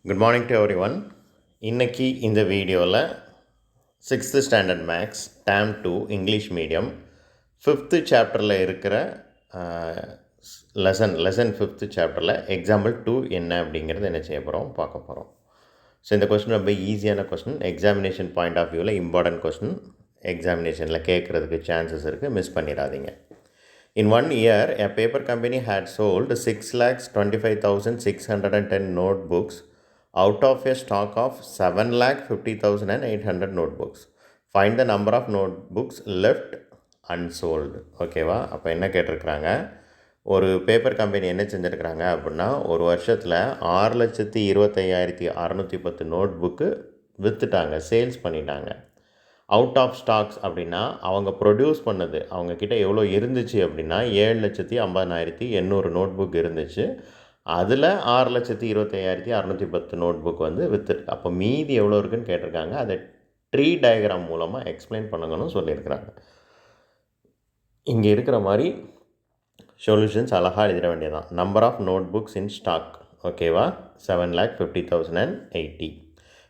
Good morning to everyone. இன்றைக்கி இந்த வீடியோவில் 6th standard maths term 2 English medium 5th சாப்டரில் இருக்கிற லெசன் 5th சாப்டரில் எக்ஸாம்பிள் 2 என்ன அப்படிங்கிறது என்ன செய்ய போகிறோம் பார்க்க போகிறோம். ஸோ இந்த கொஸ்டின் ரொம்ப ஈஸியான கொஸ்டின், எக்ஸாமினேஷன் பாயிண்ட் ஆஃப் வியூவில் இம்பார்ட்டன்ட் கொஸ்டின், எக்ஸாமினேஷனில் கேட்குறதுக்கு சான்சஸ் இருக்குது, மிஸ் பண்ணிடாதீங்க. In 1 year, a paper company had sold 6,25,610 notebooks out of a stock of 7,50,800 notebooks. Find the number of notebooks left unsold. ஓகேவா? அப்போ என்ன கேட்டிருக்கிறாங்க, ஒரு பேப்பர் கம்பெனி என்ன செஞ்சுருக்கிறாங்க அப்படின்னா, ஒரு வருஷத்தில் 6,25,610 நோட் புக்கு விற்றுட்டாங்க, சேல்ஸ் பண்ணிட்டாங்க. அவுட் ஆஃப் ஸ்டாக்ஸ் அப்படின்னா அவங்க ப்ரொடியூஸ் பண்ணது, அவங்கக்கிட்ட எவ்வளோ இருந்துச்சு அப்படின்னா 7,50,800 நோட் புக் இருந்துச்சு. அதில் 6,25,610 நோட் புக் வந்து விற்றுருக்கு. அப்போ மீதி எவ்வளோ இருக்குதுன்னு கேட்டிருக்காங்க. அதை ட்ரீ டயக்ராம் மூலமாக எக்ஸ்பிளைன் பண்ணுங்கன்னு சொல்லியிருக்கிறாங்க. இங்கே இருக்கிற மாதிரி சொல்யூஷன்ஸ் அழகாக எழுதிட வேண்டியதான். Number of notebooks in stock, ஓகேவா, 7,50,080.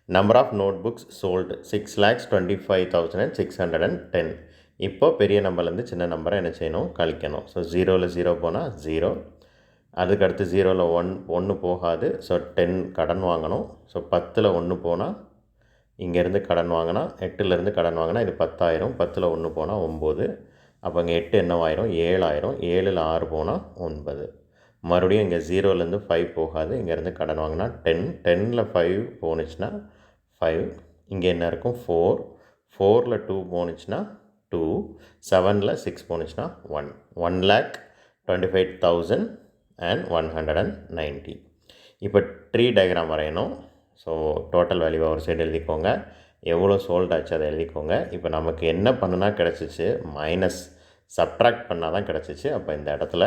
Number of notebooks sold 6,25,610. இப்போ பெரிய நம்பர்லேருந்து சின்ன நம்பரை என்ன செய்யணும், கழிக்கணும். ஸோ 0ல் 0 போனால் 0, அதுக்கடுத்து 0ல் 1 போகாது. ஸோ 10 கடன் வாங்கணும். ஸோ 10ல் 1 போனால் இங்கேருந்து கடன் வாங்கினா, 8லேருந்து கடன் வாங்கினா இது 10,000. 10ல் 1 போனால் 9. அப்போ இங்கே 8 என்னவாயிரும், 7,000. 7ல் 6 போனால் 9. மறுபடியும் இங்கே 0லேருந்து 5 போகாது, இங்கேருந்து கடன் வாங்கினா 10. 10ல் 5 போணுச்சுன்னா 5. இங்கே என்ன இருக்கும், 4. 4ல் 2 போணுச்சுன்னா 2. 7ல் 6 போணுச்சுன்னா 1. 1,25,190. இப்போ ட்ரீ டயக்ராம் வரையணும். ஸோ டோட்டல் வேல்யூவை ஒரு சைடு எழுதிக்கோங்க, எவ்வளோ சோல்ட் ஆச்சு அதை எழுதிக்கோங்க. இப்போ நமக்கு என்ன பண்ணுனா கிடச்சிச்சு, மைனஸ் சப்ட்ராக்ட் பண்ணால் தான் கிடச்சிச்சு. அப்போ இந்த இடத்துல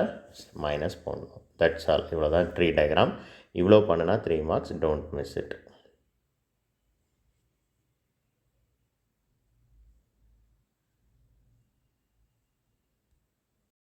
மைனஸ் போடணும். That's all. இவ்வளோ தான் ட்ரீ டயக்ராம். இவ்வளோ பண்ணுனா 3 மார்க்ஸ். Don't miss it.